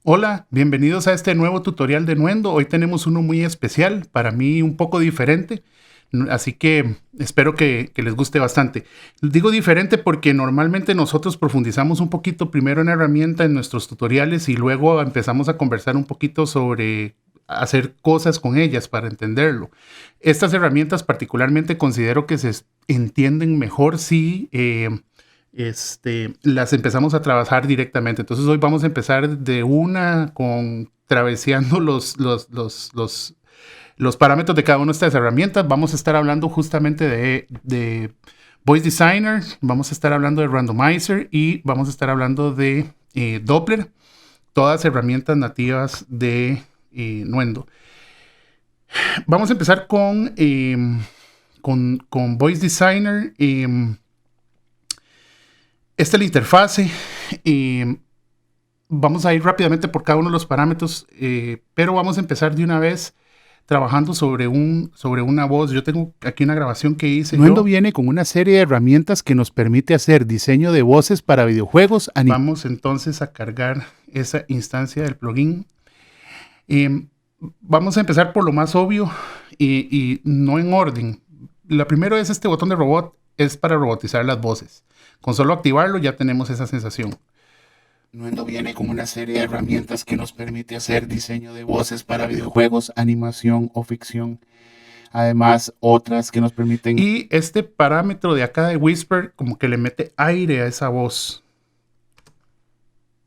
Hola, bienvenidos a este nuevo tutorial de Nuendo. Hoy tenemos uno muy especial, para mí un poco diferente, así que espero que les guste bastante. Digo diferente porque normalmente nosotros profundizamos un poquito primero en la herramienta en nuestros tutoriales y luego empezamos a conversar un poquito sobre hacer cosas con ellas para entenderlo. Estas herramientas particularmente considero que se entienden mejor si las empezamos a trabajar directamente. Entonces hoy vamos a empezar de una con traveseando los parámetros de cada una de estas herramientas. Vamos a estar hablando justamente de Voice Designer, vamos a estar hablando de Randomizer y vamos a estar hablando de Doppler, todas herramientas nativas de Nuendo. Vamos a empezar con Voice Designer. Esta es la interfase. Vamos a ir rápidamente por cada uno de los parámetros, pero vamos a empezar de una vez trabajando sobre una voz. Yo tengo aquí una grabación que hice. Nuendo viene con una serie de herramientas que nos permite hacer diseño de voces para videojuegos. Vamos entonces a cargar esa instancia del plugin. Vamos a empezar por lo más obvio y no en orden. La primera es este botón de robot, es para robotizar las voces. Con solo activarlo ya tenemos esa sensación. Nuendo viene con una serie de herramientas que nos permite hacer diseño de voces para videojuegos, animación o ficción. Además, otras que nos permiten... Y este parámetro de acá de Whisper como que le mete aire a esa voz.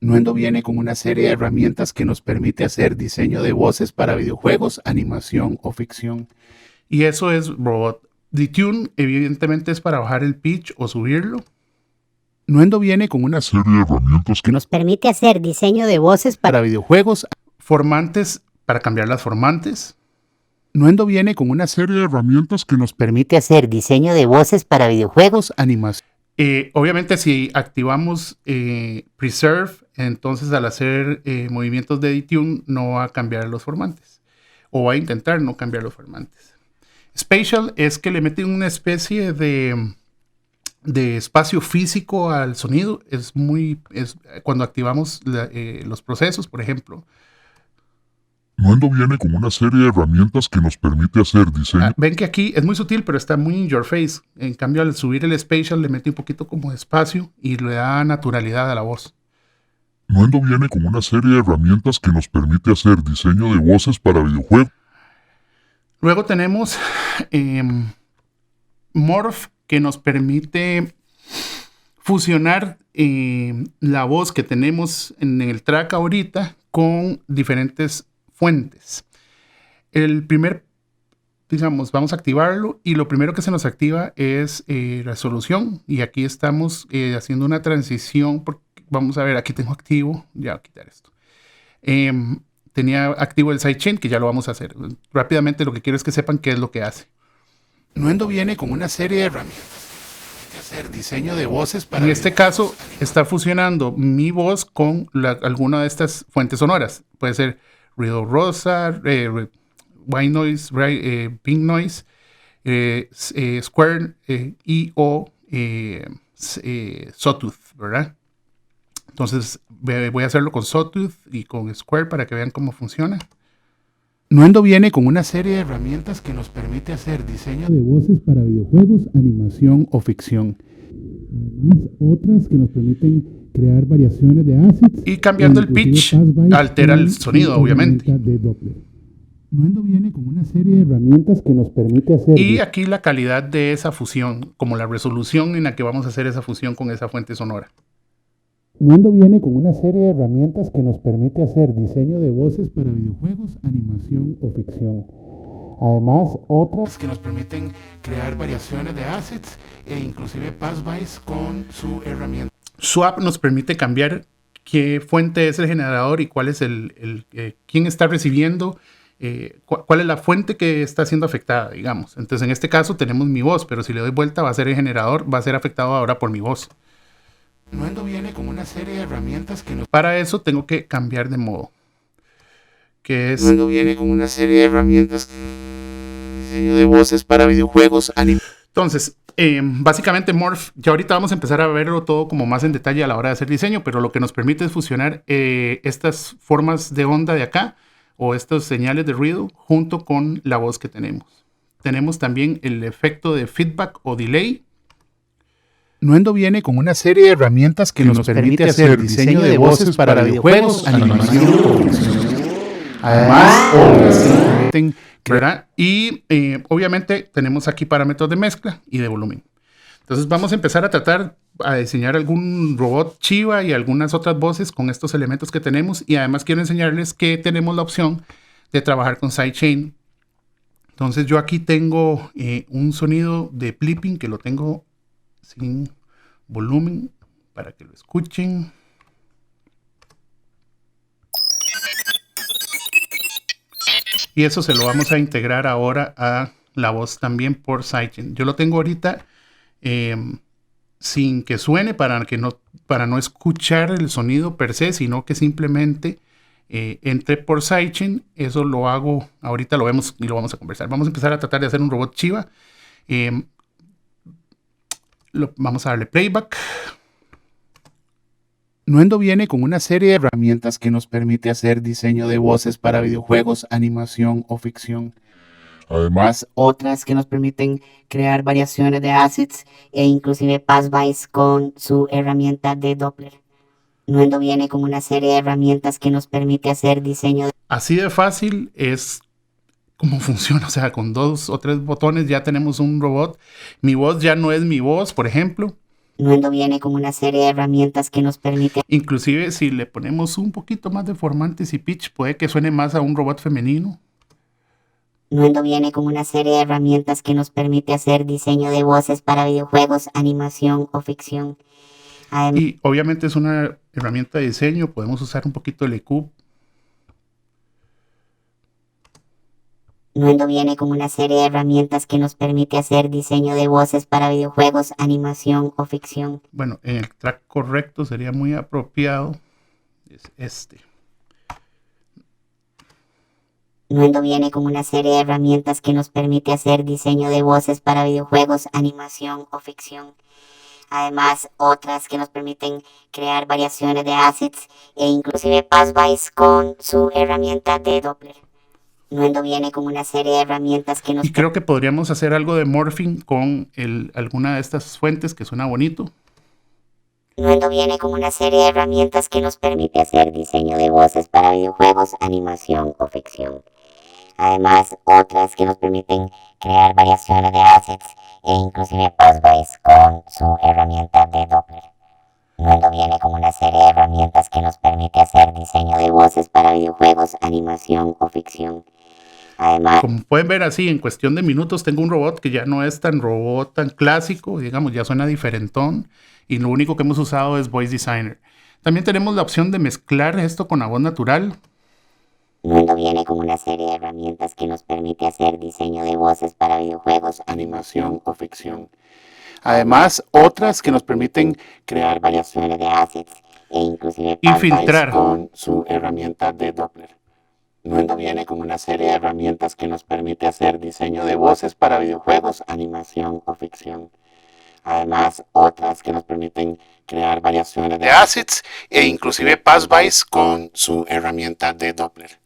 Nuendo viene con una serie de herramientas que nos permite hacer diseño de voces para videojuegos, animación o ficción. Y eso es robot. Detune evidentemente es para bajar el pitch o subirlo. Nuendo viene con una serie de herramientas que nos permite hacer diseño de voces para videojuegos. Formantes para cambiar las formantes. Nuendo viene con una serie de herramientas que nos permite hacer diseño de voces para videojuegos, animación. Obviamente si activamos Preserve, entonces al hacer movimientos de Detune no va a cambiar los formantes. O va a intentar no cambiar los formantes. Spatial es que le meten una especie de espacio físico al sonido. Cuando activamos los procesos, por ejemplo. Nuendo viene con una serie de herramientas que nos permite hacer diseño. Ven que aquí es muy sutil, pero está muy in your face. En cambio, al subir el spatial le mete un poquito como de espacio y le da naturalidad a la voz. Nuendo viene con una serie de herramientas que nos permite hacer diseño de voces para videojuegos. Luego tenemos Morph, que nos permite fusionar la voz que tenemos en el track ahorita con diferentes fuentes. Vamos a activarlo y lo primero que se nos activa es resolución, y aquí estamos haciendo una transición porque vamos a ver, aquí tengo activo, ya voy a quitar esto. Tenía activo el sidechain, que ya lo vamos a hacer. Rápidamente lo que quiero es que sepan qué es lo que hace. Nuendo viene con una serie de herramientas de hacer diseño de voces para... En este caso está fusionando mi voz con alguna de estas fuentes sonoras. Puede ser ruido rosa, white noise, pink noise, square y o sawtooth, ¿verdad? Entonces voy a hacerlo con sawtooth y con square para que vean cómo funciona. Nuendo viene con una serie de herramientas que nos permite hacer diseño de voces para videojuegos, animación o ficción. Además, otras que nos permiten crear variaciones de assets. Y cambiando el pitch altera el sonido, obviamente. Nuendo viene con una serie de herramientas que nos permite hacer... Y aquí la calidad de esa fusión, como la resolución en la que vamos a hacer esa fusión con esa fuente sonora. Nuendo viene con una serie de herramientas que nos permite hacer diseño de voces para videojuegos, animación o ficción. Además, otras que nos permiten crear variaciones de assets e inclusive pass-bys con su herramienta. Swap nos permite cambiar qué fuente es el generador y cuál es quién está recibiendo, cuál es la fuente que está siendo afectada, digamos. Entonces, en este caso tenemos mi voz, pero si le doy vuelta va a ser el generador, va a ser afectado ahora por mi voz. Nuendo viene con una serie de herramientas que nos... Para eso tengo que cambiar de modo. Que es... Nuendo viene con una serie de herramientas. Diseño de voces para videojuegos. Entonces, Básicamente Morph, ya ahorita vamos a empezar a verlo todo como más en detalle a la hora de hacer diseño, pero lo que nos permite es fusionar estas formas de onda de acá o estas señales de ruido junto con la voz que tenemos. Tenemos también el efecto de feedback o delay. Nuendo viene con una serie de herramientas que nos permite hacer diseño de voces para videojuegos, animación, además, ¿verdad? Y obviamente tenemos aquí parámetros de mezcla y de volumen. Entonces vamos a empezar a tratar a diseñar algún robot chiva y algunas otras voces con estos elementos que tenemos. Y además quiero enseñarles que tenemos la opción de trabajar con sidechain. Entonces yo aquí tengo un sonido de blipping que lo tengo sin volumen para que lo escuchen. Y eso se lo vamos a integrar ahora a la voz también por sidechain. Yo lo tengo ahorita sin que suene para no escuchar el sonido per se, sino que simplemente entre por sidechain. Eso lo hago, ahorita lo vemos y lo vamos a conversar. Vamos a empezar a tratar de hacer un robot chiva. Vamos a darle playback. Nuendo viene con una serie de herramientas que nos permite hacer diseño de voces para videojuegos, animación o ficción. Además, otras que nos permiten crear variaciones de assets e inclusive pass-bys con su herramienta de Doppler. Nuendo viene con una serie de herramientas que nos permite hacer diseño de... Así de fácil es cómo funciona. O sea, con 2 o 3 botones ya tenemos un robot. Mi voz ya no es mi voz, por ejemplo. Nuendo viene con una serie de herramientas que nos permite... Inclusive si le ponemos un poquito más de formantes y pitch, puede que suene más a un robot femenino. Nuendo viene con una serie de herramientas que nos permite hacer diseño de voces para videojuegos, animación o ficción. Y obviamente es una herramienta de diseño, podemos usar un poquito el EQ. Nuendo viene con una serie de herramientas que nos permite hacer diseño de voces para videojuegos, animación o ficción. Bueno, en el track correcto sería muy apropiado. Es este. Nuendo viene con una serie de herramientas que nos permite hacer diseño de voces para videojuegos, animación o ficción. Además, otras que nos permiten crear variaciones de assets e inclusive pass-bys con su herramienta de Doppler. Nuendo viene con una serie de herramientas que nos... Y creo que podríamos hacer algo de morphing con alguna de estas fuentes que suena bonito. Nuendo viene con una serie de herramientas que nos permite hacer diseño de voces para videojuegos, animación o ficción. Además, otras que nos permiten crear variaciones de assets e inclusive pass-bys con su herramienta de Doppler. Nuendo viene con una serie de herramientas que nos permite hacer diseño de voces para videojuegos, animación o ficción. Además, como pueden ver así, en cuestión de minutos tengo un robot que ya no es tan robot, tan clásico, digamos, ya suena diferentón. Y lo único que hemos usado es Voice Designer. También tenemos la opción de mezclar esto con la voz natural. Nuendo viene con una serie de herramientas que nos permite hacer diseño de voces para videojuegos, animación o ficción. Además, otras que nos permiten crear variaciones de assets e inclusive y filtrar con su herramienta de Doppler. Nuendo viene con una serie de herramientas que nos permite hacer diseño de voces para videojuegos, animación o ficción. Además, otras que nos permiten crear variaciones de assets e inclusive pass-bys con su herramienta de Doppler.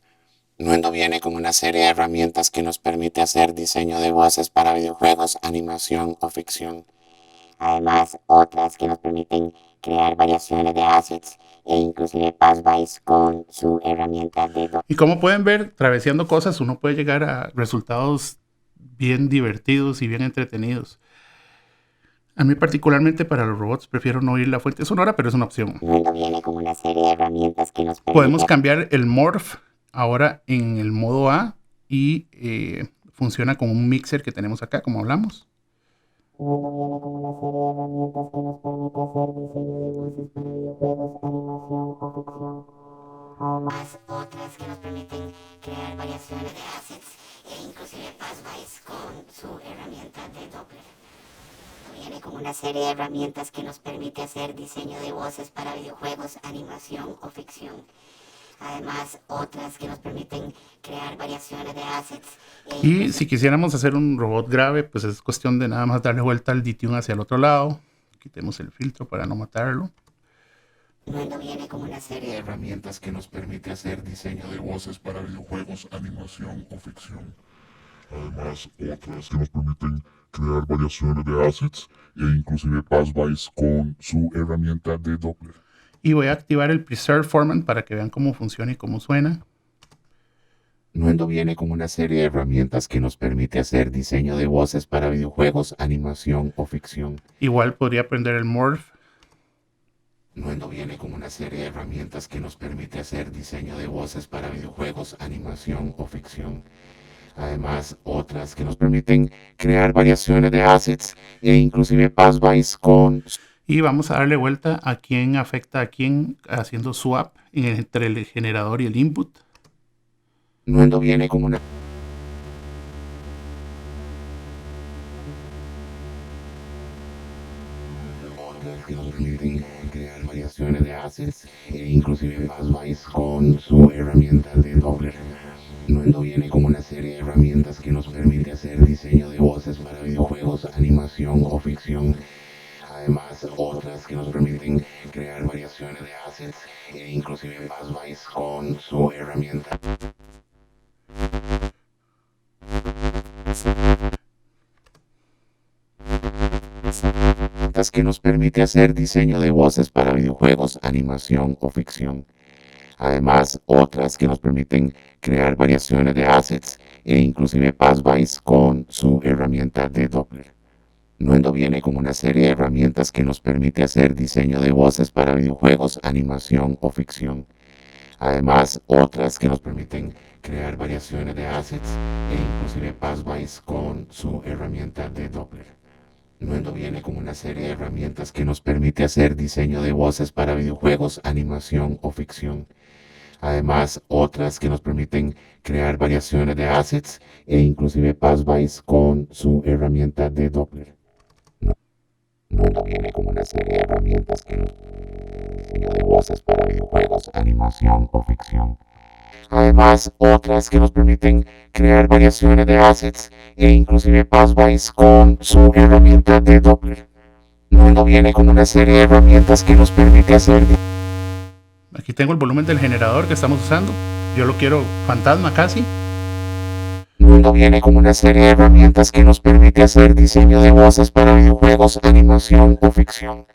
Nuendo viene con una serie de herramientas que nos permite hacer diseño de voces para videojuegos, animación o ficción. Además, otras que nos permiten crear variaciones de assets e inclusive pass-bys con su herramienta de Doppler. Y como pueden ver, traveseando cosas, uno puede llegar a resultados bien divertidos y bien entretenidos. A mí particularmente para los robots prefiero no oír la fuente sonora, pero es una opción. Nuendo viene con una serie de herramientas que nos permiten... Podemos cambiar el morph ahora en el modo A y funciona con un mixer que tenemos acá, como hablamos. Nuendo viene con una serie de herramientas que nos permite hacer diseño de voces para videojuegos, animación o ficción. Además, otras que nos permiten crear variaciones de assets e inclusive pass-bys con su herramienta de Doppler. Viene con una serie de herramientas que nos permite hacer diseño de voces para videojuegos, animación o ficción. Además, otras que nos permiten crear variaciones de assets. Y si quisiéramos hacer un robot grave, pues es cuestión de nada más darle vuelta al detune hacia el otro lado. Quitemos el filtro para no matarlo. Nuendo viene como una serie de herramientas que nos permite hacer diseño de voces para videojuegos, animación o ficción. Además, otras que nos permiten crear variaciones de assets e inclusive passbys con su herramienta de Doppler. Y voy a activar el Preserve Format para que vean cómo funciona y cómo suena. Nuendo viene como una serie de herramientas que nos permite hacer diseño de voces para videojuegos, animación o ficción. Igual podría prender el Morph. Nuendo viene como una serie de herramientas que nos permite hacer diseño de voces para videojuegos, animación o ficción. Además, otras que nos permiten crear variaciones de assets e inclusive passbys con... Y vamos a darle vuelta a quién afecta a quién haciendo swap entre el generador y el input. Nuendo viene como una... Otras que nos permiten crear variaciones de assets e inclusive passbys con su herramienta de Doppler. Nuendo viene como una serie de herramientas que nos permite hacer diseño de voces para videojuegos, animación o ficción. Además, otras que nos permiten crear variaciones de assets e inclusive passbys con su herramienta. Que nos permite hacer diseño de voces para videojuegos, animación o ficción. Además, otras que nos permiten crear variaciones de assets e inclusive passbys con su herramienta de Doppler. Nuendo viene como una serie de herramientas que nos permite hacer diseño de voces para videojuegos, animación o ficción. Además, otras que nos permiten crear variaciones de assets e inclusive passbys con su herramienta de Doppler. Nuendo viene como una serie de herramientas que nos permite hacer diseño de voces para videojuegos, animación o ficción. Además, otras que nos permiten crear variaciones de assets e inclusive passbys con su herramienta de Doppler. Nuendo viene como una serie de herramientas que nos permiten diseño de voces para videojuegos, animación o ficción. Además, otras que nos permiten crear variaciones de assets e inclusive passbys con su herramienta de Doppler. Nuendo viene con una serie de herramientas que nos permite hacer... Aquí tengo el volumen del generador que estamos usando. Yo lo quiero fantasma casi. Nuendo viene con una serie de herramientas que nos permite hacer diseño de voces para videojuegos, animación o ficción.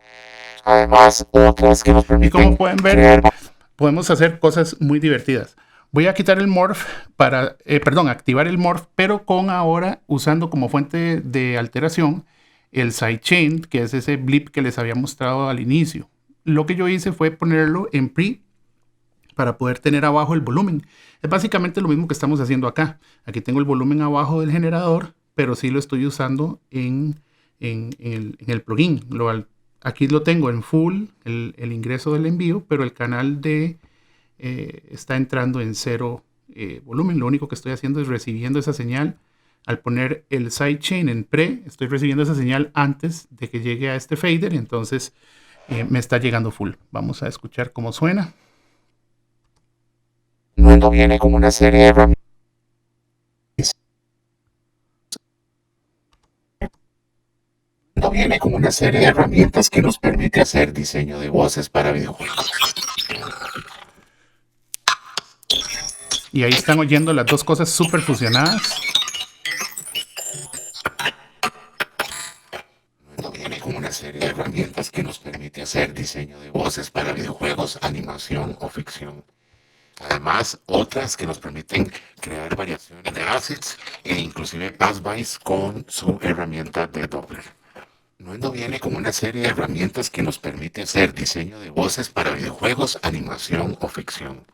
Además, otras que nos Y permiten como pueden ver, crear... podemos hacer cosas muy divertidas. Voy a quitar el morph para, activar el morph, pero con ahora usando como fuente de alteración el sidechain, que es ese blip que les había mostrado al inicio. Lo que yo hice fue ponerlo en pre para poder tener abajo el volumen. Es básicamente lo mismo que estamos haciendo acá. Aquí tengo el volumen abajo del generador, pero sí lo estoy usando en el plugin. Aquí lo tengo en full, el ingreso del envío, pero el canal está entrando en cero volumen. Lo único que estoy haciendo es recibiendo esa señal. Al poner el sidechain en pre, estoy recibiendo esa señal antes de que llegue a este fader. Entonces me está llegando full. Vamos a escuchar cómo suena. Nuendo viene como una serie de herramientas. Nuendo viene como una serie de herramientas que nos permite hacer diseño de voces para videojuegos. Y ahí están oyendo las dos cosas súper fusionadas. Nuendo viene como una serie de herramientas que nos permite hacer diseño de voces para videojuegos, animación o ficción. Además, otras que nos permiten crear variaciones de assets e inclusive passbys con su herramienta de Doppler. Nuendo viene como una serie de herramientas que nos permite hacer diseño de voces para videojuegos, animación o ficción.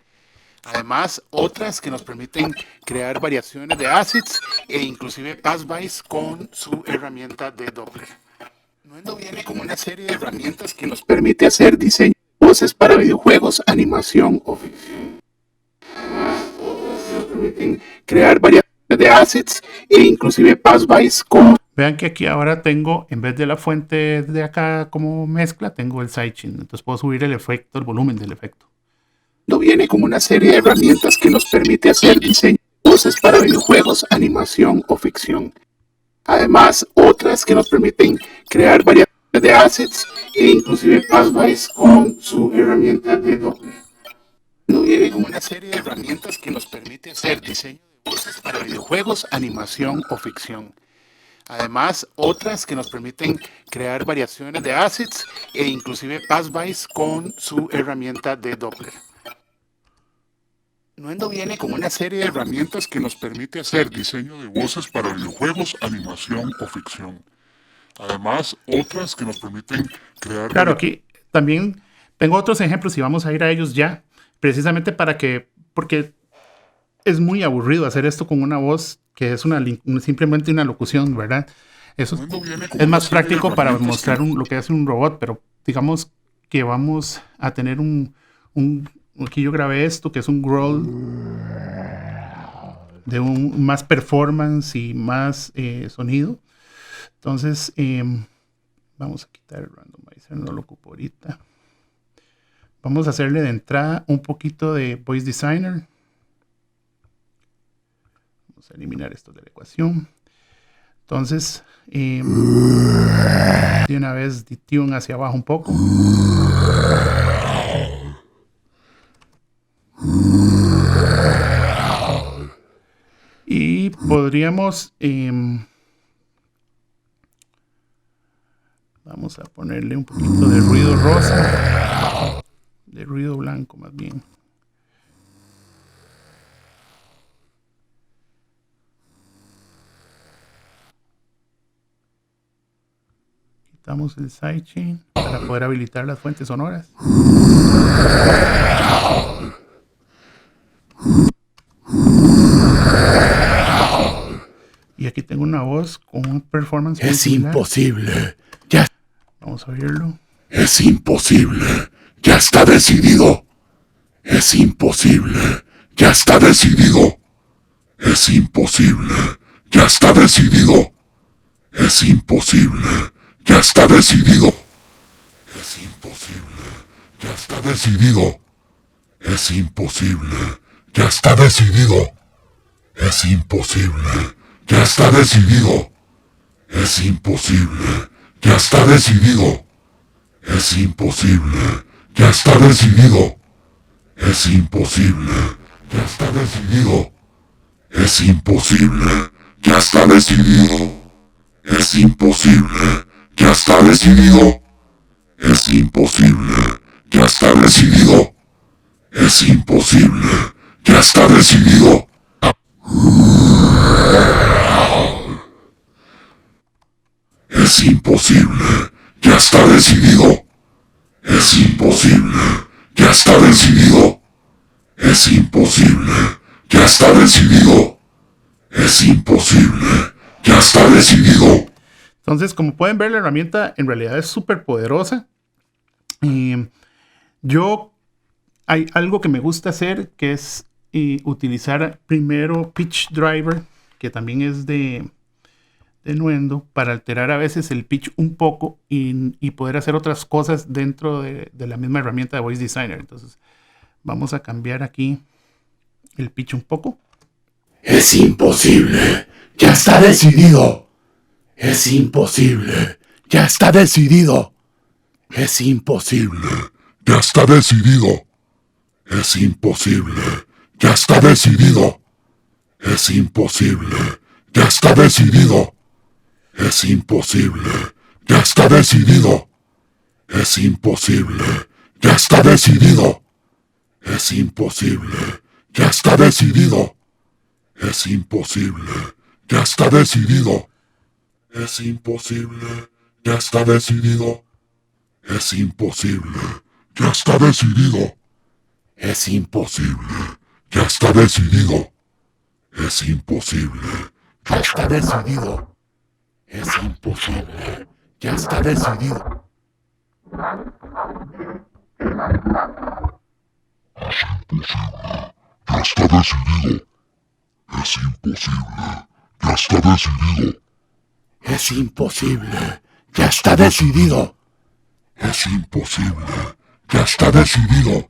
Además, otras que nos permiten crear variaciones de assets e inclusive passbys con su herramienta de Doppler. Nuendo viene como una serie de herramientas que nos permite hacer diseño de voces para videojuegos, animación o ficción. Permiten crear variaciones de assets e inclusive passbys con... Vean que aquí ahora tengo, en vez de la fuente de acá como mezcla, tengo el sidechain. Entonces puedo subir el efecto, el volumen del efecto. No viene con una serie de herramientas que nos permite hacer diseño de voces para videojuegos, animación o ficción. Además, otras que nos permiten crear variaciones de assets e inclusive pathways con su herramienta de Doppler. No viene con una serie de herramientas que nos permite hacer diseño de voces para videojuegos, animación o ficción. Además, otras que nos permiten crear variaciones de assets e inclusive pathways con su herramienta de Doppler. Nuendo viene con una serie de herramientas que nos permite hacer diseño de voces para videojuegos, animación o ficción. Además, otras que nos permiten crear... Claro, aquí también tengo otros ejemplos y vamos a ir a ellos ya, precisamente porque es muy aburrido hacer esto con una voz que es simplemente una locución, ¿verdad? Eso es más práctico para mostrar lo que hace un robot, pero digamos que vamos a tener aquí yo grabé esto, que es un growl de más performance y más sonido. Entonces, vamos a quitar el randomizer, no lo ocupo ahorita. Vamos a hacerle de entrada un poquito de Voice Designer. Vamos a eliminar esto de la ecuación. Entonces, de una vez detune hacia abajo un poco. Y podríamos... vamos a ponerle un poquito de ruido rosa. De ruido blanco más bien. Quitamos el sidechain para poder habilitar las fuentes sonoras. Y aquí tengo una voz con un performance muy similar. Imposible. Ya. Vamos a oírlo. Es imposible. Ya está decidido. Es imposible. Ya está decidido. Es imposible. Ya está decidido. Es imposible. Ya está decidido. Es imposible. Ya está decidido. Es imposible. Ya está decidido. Es imposible. Ya está decidido. Es imposible. Ya está decidido. Es imposible. Ya está decidido. Es imposible. Ya está decidido. Es imposible. Ya está decidido. Es imposible. Ya está decidido. Es imposible. Ya está decidido. Es imposible. Ya está decidido. Es imposible. Ya está decidido. Es imposible. Ya está decidido. Es imposible. Ya está decidido. Es imposible. Ya está decidido. Entonces, como pueden ver, la herramienta en realidad es súper poderosa. Hay algo que me gusta hacer, que es utilizar primero Pitch Driver, que también es de Nuendo, para alterar a veces el pitch un poco y poder hacer otras cosas dentro de la misma herramienta de Voice Designer. Entonces, vamos a cambiar aquí el pitch un poco. Es imposible. Ya está decidido. Es imposible. Ya está decidido. Es imposible. Ya está decidido. Es imposible. Ya está decidido. Es imposible. Ya está decidido. Es imposible. Ya está decidido. Es imposible. Ya está decidido. Es imposible. Ya está decidido. Es imposible. Ya está decidido. Es imposible. Ya está decidido. Es imposible. Ya está decidido. Es imposible. Ya está decidido. Es imposible. Ya está decidido. Es imposible. Ya está decidido. Ya está decidido. Es imposible. Ya está decidido. Es imposible. Ya está decidido. Es imposible. Ya está decidido.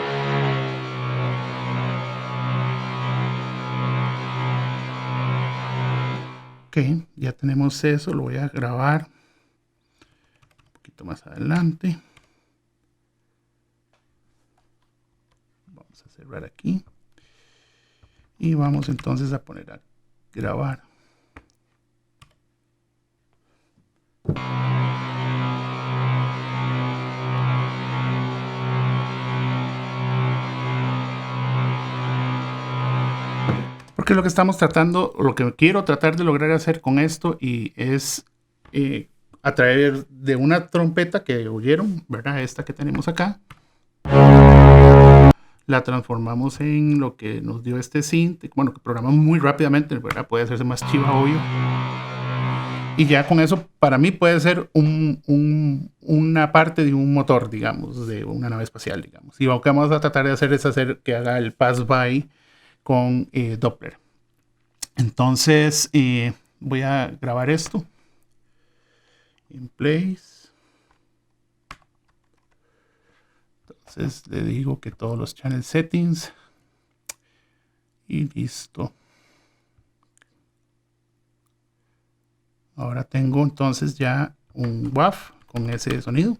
Ok, ya tenemos eso, lo voy a grabar un poquito más adelante. Vamos a cerrar aquí. Y vamos entonces a poner a grabar. Porque lo que estamos tratando, lo que quiero tratar de lograr hacer con esto y es a través de una trompeta que oyeron, ¿verdad? Esta que tenemos acá. La transformamos en lo que nos dio este synth. Bueno, que programamos muy rápidamente, ¿verdad? Puede hacerse más chiva, obvio. Y ya con eso, para mí puede ser una parte de un motor, digamos, de una nave espacial, digamos. Y lo que vamos a tratar de hacer es hacer que haga el pass-by con Doppler. Entonces, voy a grabar esto. In place. Entonces, le digo que todos los channel settings. Y listo. Ahora tengo entonces ya un WAV con ese sonido.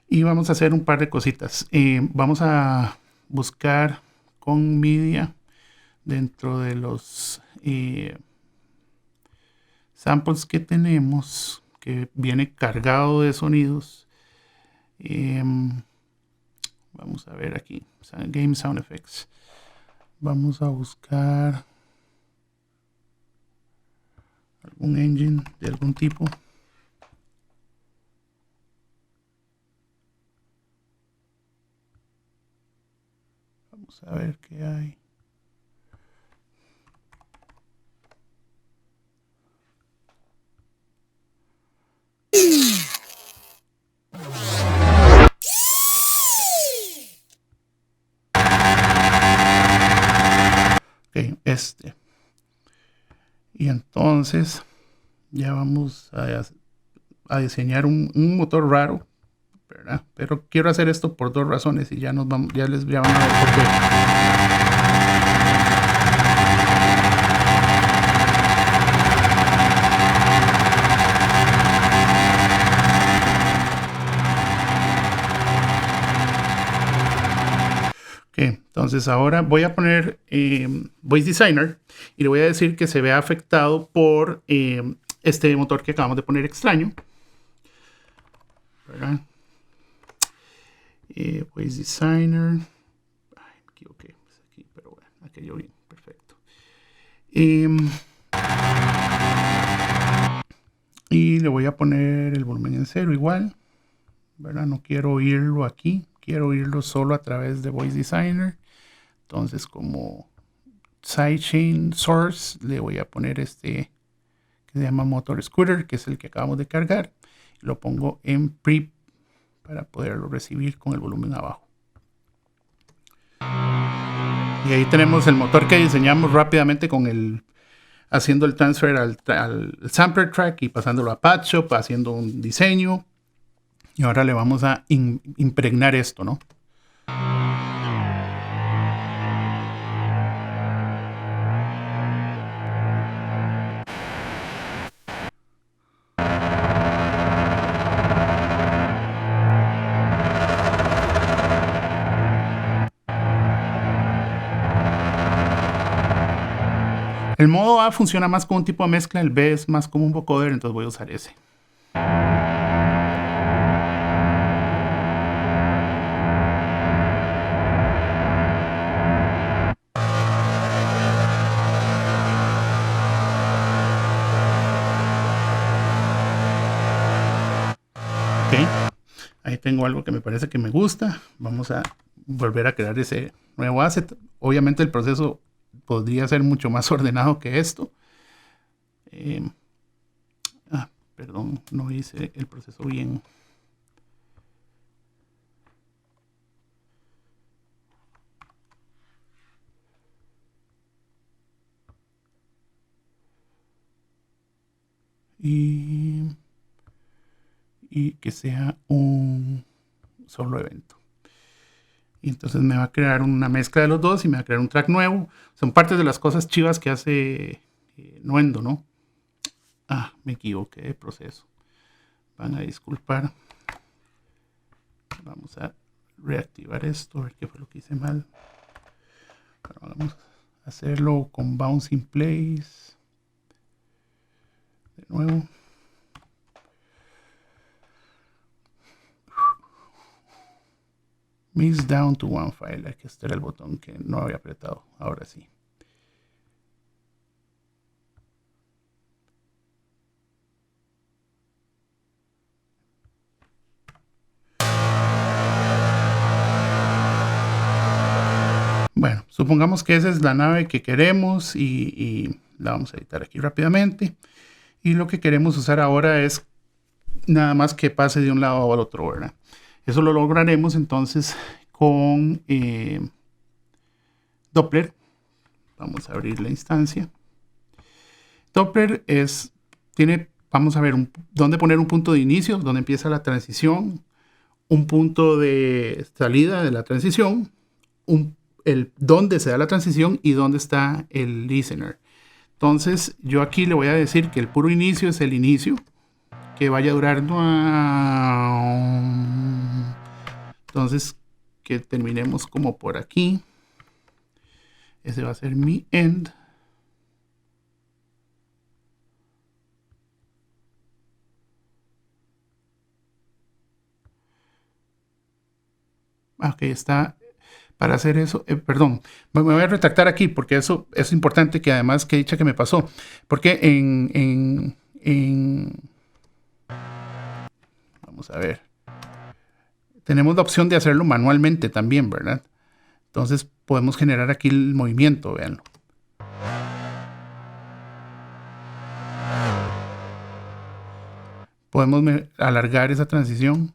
Y vamos a hacer un par de cositas. Vamos a buscar con media dentro de los samples que tenemos, que viene cargado de sonidos. Vamos a ver aquí, Game Sound Effects. Vamos a buscar algún engine de algún tipo. Vamos a ver qué hay. Ok, este. Y entonces ya vamos a diseñar un motor raro, ¿verdad? Pero quiero hacer esto por dos razones y ya nos vamos, ya les van a ver por qué. Ok, entonces ahora voy a poner Voice Designer y le voy a decir que se vea afectado por este motor que acabamos de poner extraño, ¿verdad? Voice Designer. Ay, me equivoqué. Es aquí, pero bueno, aquello bien, perfecto. Y le voy a poner el volumen en cero igual, ¿verdad? No quiero oírlo aquí, quiero oírlo solo a través de Voice Designer. Entonces, como sidechain source, le voy a poner este que se llama Motor Scooter, que es el que acabamos de cargar. Lo pongo en pre para poderlo recibir con el volumen abajo. Y ahí tenemos el motor que diseñamos rápidamente con el haciendo el transfer al sampler track y pasándolo a Patchop, haciendo un diseño. Y ahora le vamos a impregnar esto, ¿no? El modo A funciona más como un tipo de mezcla, el B es más como un vocoder, entonces voy a usar ese. Ok, ahí tengo algo que me parece que me gusta. Vamos a volver a crear ese nuevo asset. Obviamente el proceso podría ser mucho más ordenado que esto. Perdón, no hice el proceso bien. Y que sea un solo evento. Y entonces me va a crear una mezcla de los dos y me va a crear un track nuevo. Son partes de las cosas chivas que hace Nuendo, ¿no? Ah, me equivoqué de proceso. Van a disculpar. Vamos a reactivar esto, a ver qué fue lo que hice mal. Bueno, vamos a hacerlo con bounce in place. De nuevo. Mix down to one file. Aquí está el botón que no había apretado. Ahora sí. Bueno, supongamos que esa es la nave que queremos y la vamos a editar aquí rápidamente. Y lo que queremos usar ahora es nada más que pase de un lado al otro, ¿verdad? Eso lo lograremos entonces con Doppler. Vamos a abrir la instancia. Doppler vamos a ver dónde poner un punto de inicio, dónde empieza la transición, un punto de salida de la transición, dónde se da la transición y dónde está el listener. Entonces yo aquí le voy a decir que el puro inicio es el inicio, que vaya a durar. Entonces que terminemos como por aquí. Ese va a ser mi end. Ok, está. Para hacer eso, perdón, me voy a retractar aquí porque eso es importante, que además que dicha que me pasó. Porque vamos a ver. Tenemos la opción de hacerlo manualmente también, ¿verdad? Entonces podemos generar aquí el movimiento, véanlo. Podemos alargar esa transición.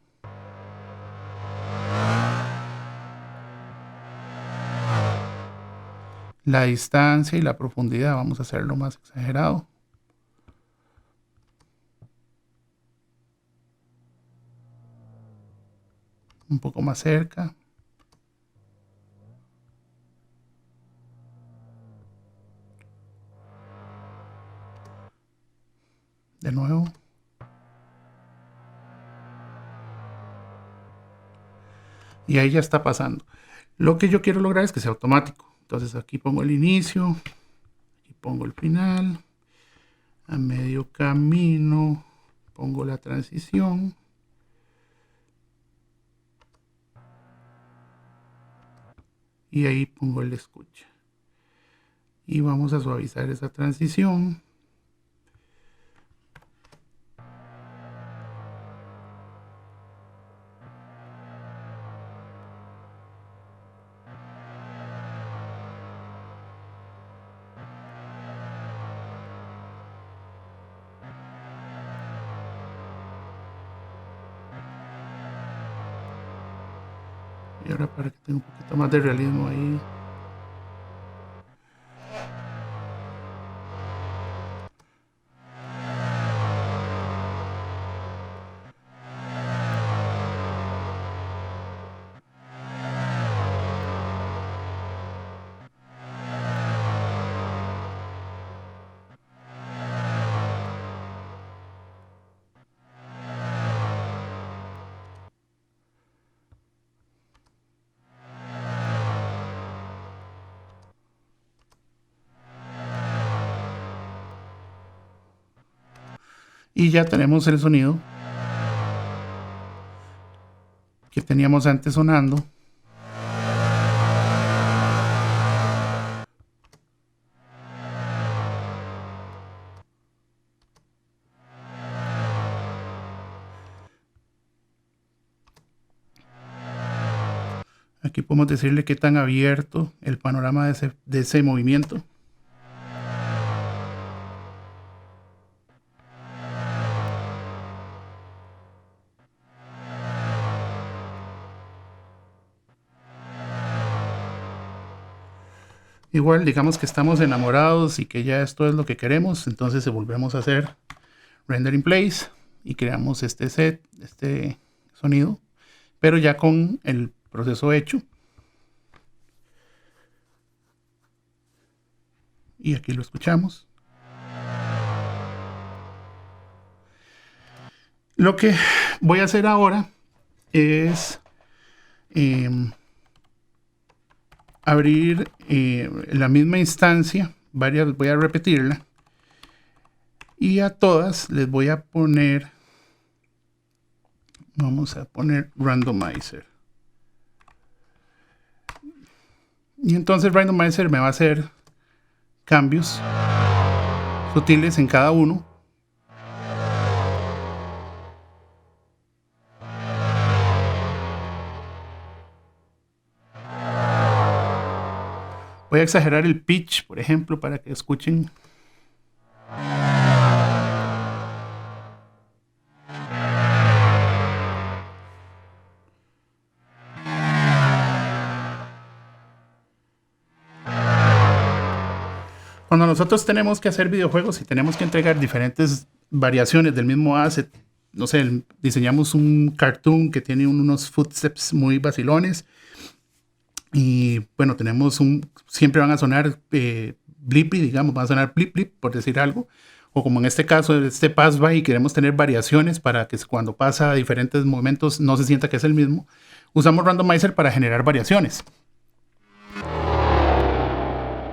La distancia y la profundidad, vamos a hacerlo más exagerado. Un poco más cerca. De nuevo. Y ahí ya está pasando. Lo que yo quiero lograr es que sea automático. Entonces aquí pongo el inicio, aquí pongo el final, a medio camino pongo la transición. Y ahí pongo el escucha. Y vamos a suavizar esa transición. Y ahora para que tenga un poquito más de realismo ahí. Y ya tenemos el sonido que teníamos antes sonando. Aquí podemos decirle qué tan abierto el panorama de ese movimiento. Igual, digamos que estamos enamorados y que ya esto es lo que queremos, entonces volvemos a hacer render in place y creamos este sonido, pero ya con el proceso hecho. Y aquí lo escuchamos. Lo que voy a hacer ahora es abrir la misma instancia, voy a repetirla, y a todas les voy a poner, vamos a poner randomizer. Y entonces randomizer me va a hacer cambios sutiles en cada uno. Voy a exagerar el pitch, por ejemplo, para que escuchen. Cuando nosotros tenemos que hacer videojuegos y tenemos que entregar diferentes variaciones del mismo asset, no sé, diseñamos un cartoon que tiene unos footsteps muy vacilones. Y bueno, siempre van a sonar blippy, digamos, van a sonar blip blip, por decir algo. O como en este caso, este pass by, y queremos tener variaciones para que cuando pasa a diferentes momentos no se sienta que es el mismo. Usamos randomizer para generar variaciones.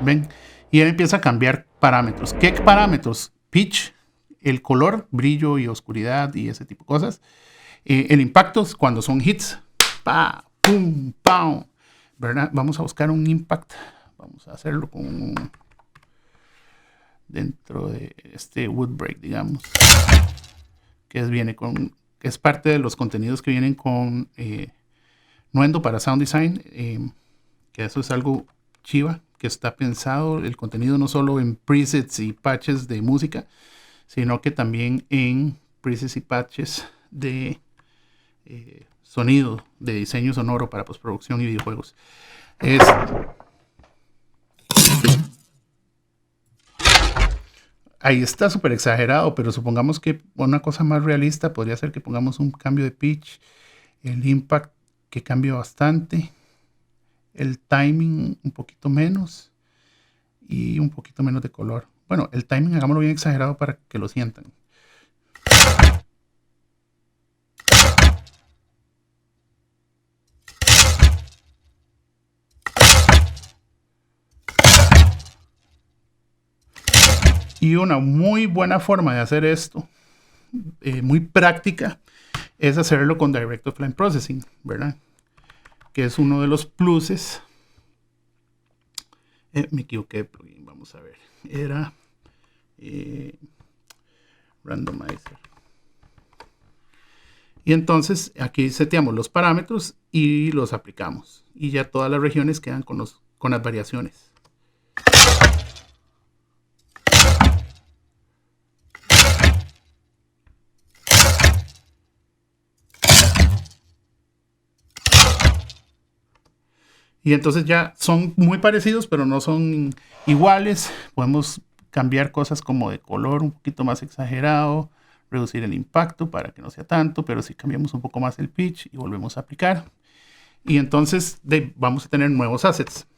¿Ven? Y él empieza a cambiar parámetros. ¿Qué parámetros? Pitch, el color, brillo y oscuridad y ese tipo de cosas. El impacto cuando son hits. Pa, pum, pam. ¿Verdad? Vamos a buscar un impact. Vamos a hacerlo dentro de este Woodbreak, digamos. Que es parte de los contenidos que vienen con Nuendo para Sound Design. Que eso es algo chiva, que está pensado el contenido no solo en presets y patches de música, sino que también en presets y patches de sonido, de diseño sonoro para postproducción y videojuegos. Ahí está súper exagerado, pero supongamos que una cosa más realista podría ser que pongamos un cambio de pitch, el impact que cambia bastante, el timing un poquito menos y un poquito menos de color. Bueno, el timing hagámoslo bien exagerado para que lo sientan. Y una muy buena forma de hacer esto, muy práctica, es hacerlo con Direct Offline Processing, ¿verdad? Que es uno de los pluses. Me equivoqué de plugin, vamos a ver. Era Randomizer. Y entonces aquí seteamos los parámetros y los aplicamos. Y ya todas las regiones quedan con las variaciones. Y entonces ya son muy parecidos, pero no son iguales. Podemos cambiar cosas como de color un poquito más exagerado, reducir el impacto para que no sea tanto, pero si cambiamos un poco más el pitch y volvemos a aplicar. Y entonces vamos a tener nuevos assets.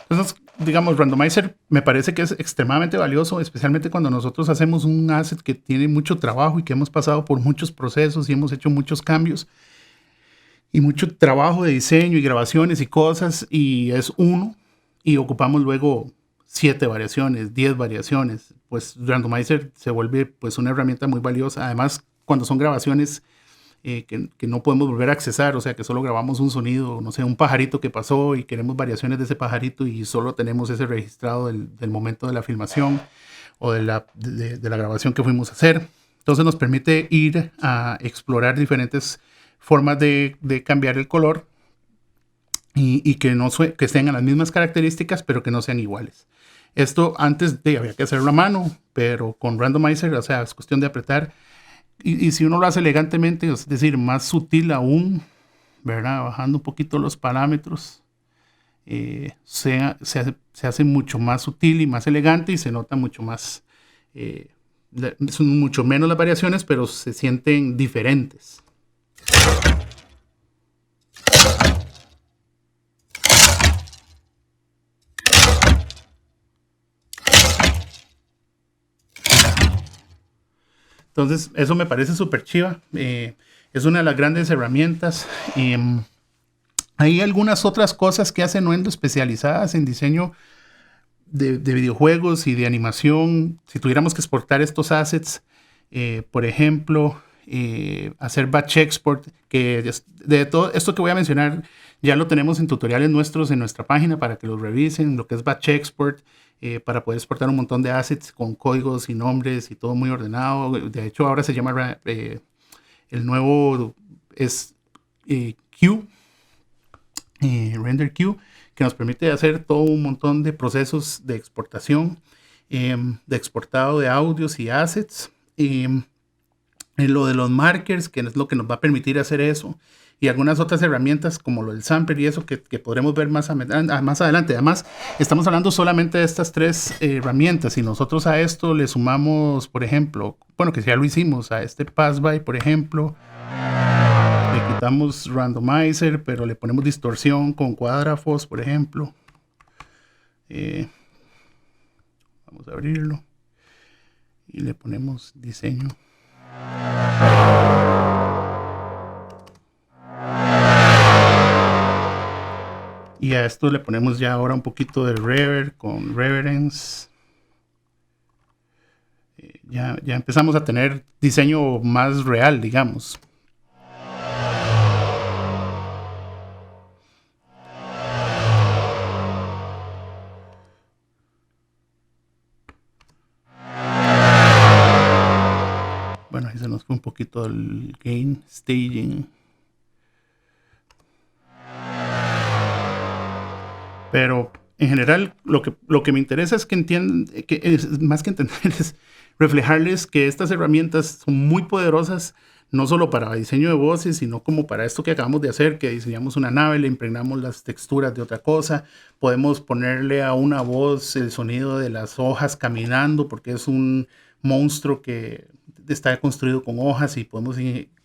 Entonces, digamos, Randomizer me parece que es extremadamente valioso, especialmente cuando nosotros hacemos un asset que tiene mucho trabajo y que hemos pasado por muchos procesos y hemos hecho muchos cambios y mucho trabajo de diseño y grabaciones y cosas, y es uno, y ocupamos luego 7 variaciones, 10 variaciones. Pues Randomizer se vuelve pues una herramienta muy valiosa. Además, cuando son grabaciones que no podemos volver a accesar, o sea que solo grabamos un sonido, no sé, un pajarito que pasó y queremos variaciones de ese pajarito y solo tenemos ese registrado del momento de la filmación o de la grabación que fuimos a hacer. Entonces nos permite ir a explorar diferentes formas de cambiar el color y que tengan las mismas características, pero que no sean iguales. Esto antes había que hacerlo a mano, pero con Randomizer, o sea, es cuestión de apretar. Y si uno lo hace elegantemente, es decir, más sutil aún, ¿verdad? Bajando un poquito los parámetros, se hace mucho más sutil y más elegante y se nota mucho más son mucho menos las variaciones, pero se sienten diferentes. Entonces, eso me parece súper chiva. Es una de las grandes herramientas. Hay algunas otras cosas que hace Nuendo especializadas en diseño de videojuegos y de animación. Si tuviéramos que exportar estos assets, por ejemplo, hacer batch export, que de todo esto que voy a mencionar ya lo tenemos en tutoriales nuestros en nuestra página para que los revisen, lo que es batch export, para poder exportar un montón de assets con códigos y nombres y todo muy ordenado. De hecho, ahora se llama el nuevo es Queue, Render Queue, que nos permite hacer todo un montón de procesos de exportación, de exportado de audios y assets. Lo de los markers, que es lo que nos va a permitir hacer eso, y algunas otras herramientas como lo del sampler y eso que podremos ver más adelante. Además, estamos hablando solamente de estas tres herramientas, y nosotros a esto le sumamos, por ejemplo, bueno, que ya lo hicimos, a este pass-by, por ejemplo, le quitamos randomizer, pero le ponemos distorsión con cuadrafos, por ejemplo. Vamos a abrirlo y le ponemos diseño. Y a esto le ponemos ya ahora un poquito de reverb con reverence. Ya empezamos a tener diseño más real, digamos. Bueno, ahí se nos fue un poquito el gain, staging. Pero en general lo que me interesa es que entiendan, más que entender, es reflejarles que estas herramientas son muy poderosas, no solo para diseño de voces, sino como para esto que acabamos de hacer, que diseñamos una nave, le impregnamos las texturas de otra cosa, podemos ponerle a una voz el sonido de las hojas caminando, porque es un monstruo que está construido con hojas, y podemos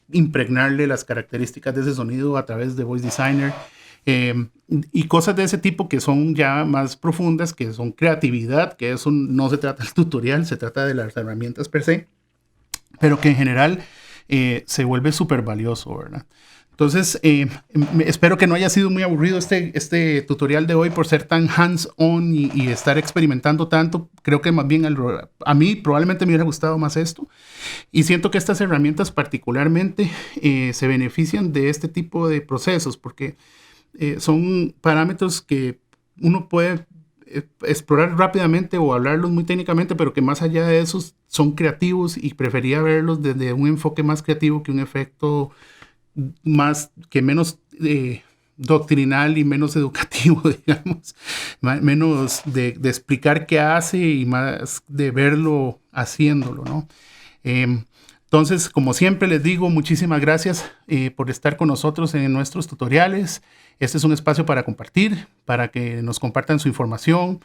impregnarle las características de ese sonido a través de Voice Designer. Y cosas de ese tipo que son ya más profundas, que son creatividad, que eso no se trata del tutorial, se trata de las herramientas per se, pero que en general se vuelve súper valioso, ¿verdad? Entonces, espero que no haya sido muy aburrido este tutorial de hoy por ser tan hands-on y estar experimentando tanto. Creo que más bien a mí probablemente me hubiera gustado más esto. Y siento que estas herramientas particularmente se benefician de este tipo de procesos, porque son parámetros que uno puede explorar rápidamente o hablarlos muy técnicamente, pero que más allá de eso son creativos, y prefería verlos desde un enfoque más creativo que un efecto menos doctrinal y menos educativo, digamos, menos de explicar qué hace y más de verlo haciéndolo, ¿no? Entonces, como siempre les digo, muchísimas gracias por estar con nosotros en nuestros tutoriales. Este es un espacio para compartir, para que nos compartan su información,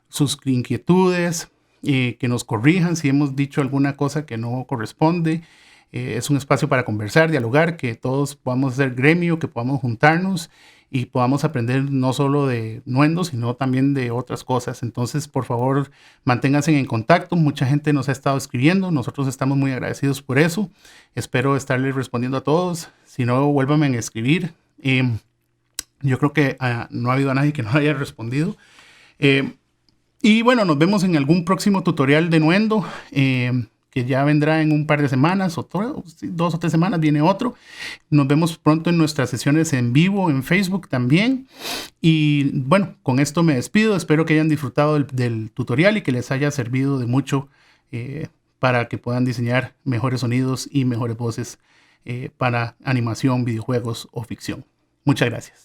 sus inquietudes, que nos corrijan si hemos dicho alguna cosa que no corresponde. Es un espacio para conversar, dialogar, que todos podamos ser gremio, que podamos juntarnos y podamos aprender no solo de Nuendo, sino también de otras cosas. Entonces, por favor, manténganse en contacto. Mucha gente nos ha estado escribiendo. Nosotros estamos muy agradecidos por eso. Espero estarles respondiendo a todos. Si no, vuélvanme a escribir. Yo creo que no ha habido a nadie que no haya respondido. Y bueno, nos vemos en algún próximo tutorial de Nuendo, que ya vendrá en un par de semanas, o 2 o 3 semanas viene otro. Nos vemos pronto en nuestras sesiones en vivo en Facebook también. Y bueno, con esto me despido. Espero que hayan disfrutado del tutorial y que les haya servido de mucho para que puedan diseñar mejores sonidos y mejores voces para animación, videojuegos o ficción. Muchas gracias.